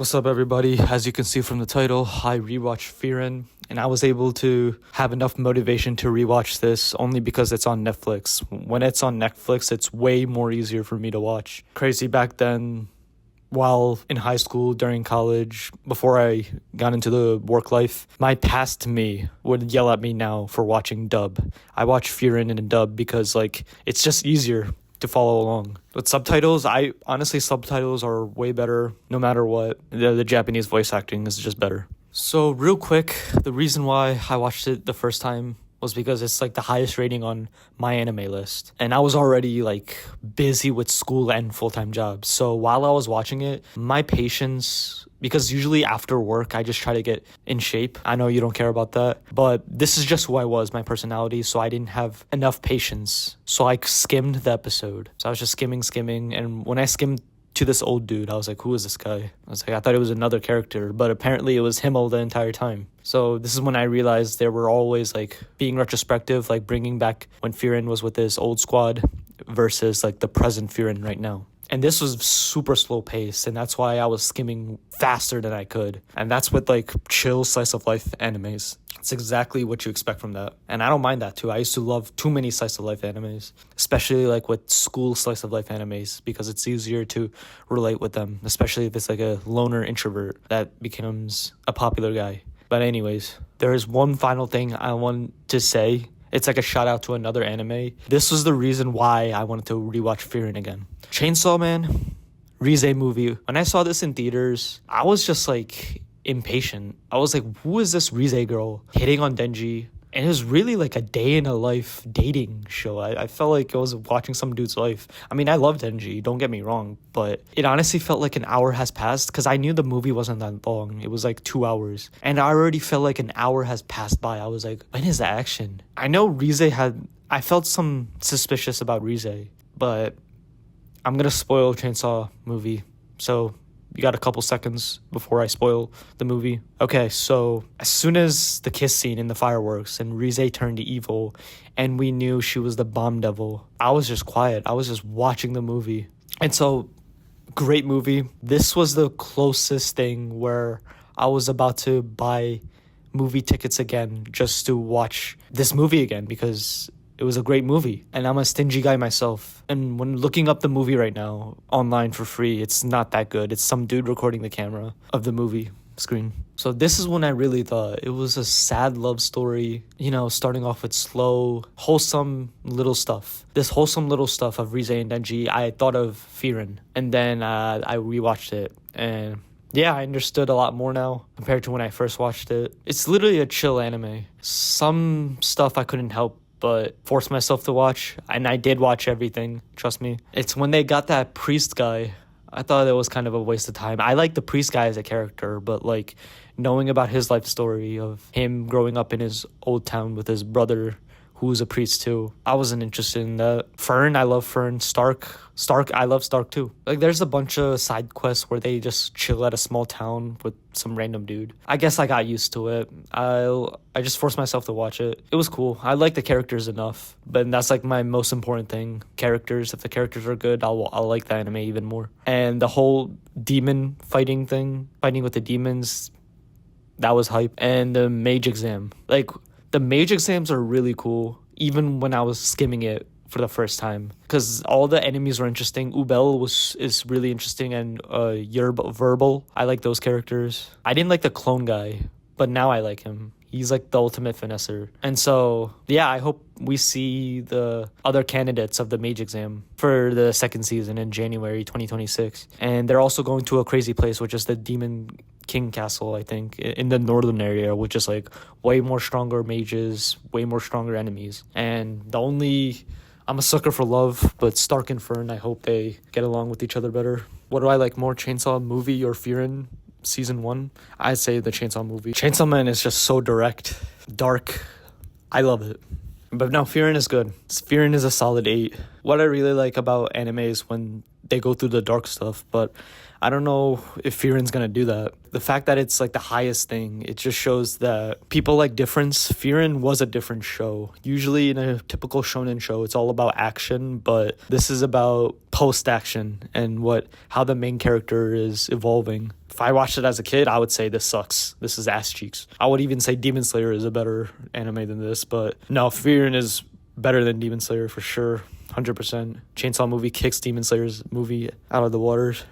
What's up, everybody? As you can see from the title, I rewatched Frieren, and I was able to have enough motivation to rewatch this only because it's on Netflix. When it's on Netflix, it's way more easier for me to watch. Crazy back then, while in high school, during college, before I got into the work life, my past me would yell at me now for watching dub. I watch Frieren in dub because, it's just easier to follow along. With subtitles, subtitles are way better no matter what. The Japanese voice acting is just better. So real quick, the reason why I watched it the first time was because it's the highest rating on my anime list. And I was already busy with school and full-time jobs. So while I was watching it, my patience, because usually after work, I just try to get in shape. I know you don't care about that, but this is just who I was, my personality. So I didn't have enough patience. So I skimmed the episode. So I was just skimming. And when I skimmed to this old dude, I was like, who is this guy? I thought it was another character, but apparently it was him all the entire time. So this is when I realized they were always being retrospective, bringing back when Frieren was with his old squad versus the present Frieren right now. And this was super slow paced, and that's why I was skimming faster than I could. And that's with chill slice of life animes. It's exactly what you expect from that. And I don't mind that too. I used to love too many slice of life animes, especially with school slice of life animes, because it's easier to relate with them, especially if it's a loner introvert that becomes a popular guy. But anyways, there is one final thing I want to say. It's a shout out to another anime. This was the reason why I wanted to rewatch Frieren again. Chainsaw Man, Rize movie. When I saw this in theaters, I was just impatient. I was like, who is this Rize girl hitting on Denji? And it was really a day in a life dating show. I felt like I was watching some dude's life. I mean, I love Denji, don't get me wrong, but it honestly felt like an hour has passed because I knew the movie wasn't that long. It was 2 hours. And I already felt like an hour has passed by. I was like, when is the action? I know I felt some suspicious about Rize, but I'm going to spoil Chainsaw movie. So you got a couple seconds before I spoil the movie. Okay, so as soon as the kiss scene in the fireworks and Rize turned evil and we knew she was the bomb devil, I was just quiet. I was just watching the movie. And so, great movie. This was the closest thing where I was about to buy movie tickets again just to watch this movie again because it was a great movie, and I'm a stingy guy myself. And when looking up the movie right now online for free, it's not that good. It's some dude recording the camera of the movie screen. So this is when I really thought it was a sad love story, starting off with slow, wholesome little stuff. This wholesome little stuff of Rize and Denji, I thought of Frieren. And then I rewatched it, and yeah, I understood a lot more now compared to when I first watched it. It's literally a chill anime. Some stuff I couldn't help but forced myself to watch, and I did watch everything, trust me. It's when they got that priest guy, I thought it was kind of a waste of time. I like the priest guy as a character, but knowing about his life story of him growing up in his old town with his brother who's a priest too, I wasn't interested in that. Fern, I love Fern. Stark, I love Stark too. There's a bunch of side quests where they just chill at a small town with some random dude. I guess I got used to it. I just forced myself to watch it. It was cool. I like the characters enough, but that's my most important thing. Characters. If the characters are good, I'll like the anime even more. And the whole demon fighting thing, fighting with the demons, that was hype. And the mage exam. The mage exams are really cool, even when I was skimming it for the first time, because all the enemies were interesting. Ubel is really interesting, and Verbal. I like those characters. I didn't like the clone guy, but now I like him. He's the ultimate finesser. And so, yeah, I hope we see the other candidates of the mage exam for the second season in January 2026. And they're also going to a crazy place, which is the Demon King Castle, I think, in the northern area, which is way more stronger mages, way more stronger enemies. And I'm a sucker for love, but Stark and Fern, I hope they get along with each other better. What do I like more, Chainsaw movie or Frieren season 1? I'd say the Chainsaw movie. Chainsaw Man is just so direct, dark. I love it. But no, Frieren is good. Frieren is a solid 8. What I really like about anime is when they go through the dark stuff, but I don't know if Frieren's gonna do that. The fact that it's the highest thing, it just shows that people like difference. Frieren was a different show. Usually in a typical shonen show, it's all about action, but this is about post-action and how the main character is evolving if I watched it as a kid, I would say this sucks. This is ass cheeks. I would even say Demon Slayer is a better anime than this, but no, Frieren is better than Demon Slayer for sure. 100%. Chainsaw movie kicks Demon Slayer's movie out of the waters.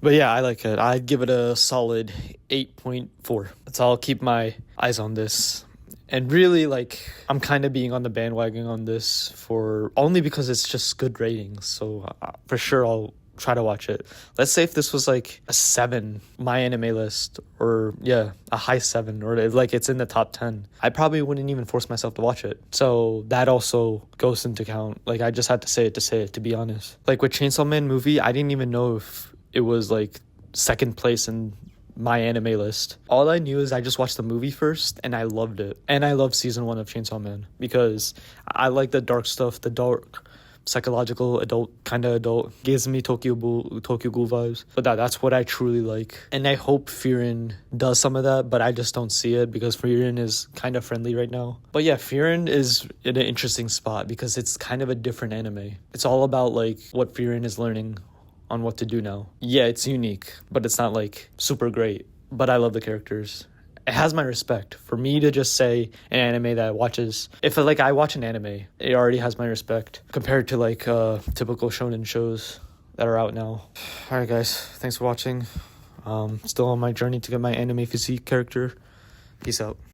But yeah, I like it. I'd give it a solid 8.4. So I'll keep my eyes on this. And really, like, I'm kind of being on the bandwagon on this for only because it's just good ratings. So for sure, I'll try to watch it. Let's say if this was like a 7, my anime list, or yeah, a high 7, or like it's in the top 10, I probably wouldn't even force myself to watch it. So that also goes into account. Like, I just had to say it, to be honest. Like with Chainsaw Man movie, I didn't even know if it was like second place in my anime list. All I knew is I just watched the movie first and I loved it. And I love season 1 of Chainsaw Man because I like the dark stuff, the dark psychological adult gives me Tokyo Ghoul vibes. But that's what I truly like. And I hope Frieren does some of that, but I just don't see it because Frieren is kind of friendly right now. But yeah, Frieren is in an interesting spot because it's kind of a different anime. It's all about like what Frieren is learning on what to do now. Yeah, it's unique, but it's not like super great. But I love the characters. It has my respect. For me to just say an anime that watches, if like I watch an anime, it already has my respect compared to like typical shonen shows that are out now. Alright guys, thanks for watching. Still on my journey to get my anime physique character. Peace out.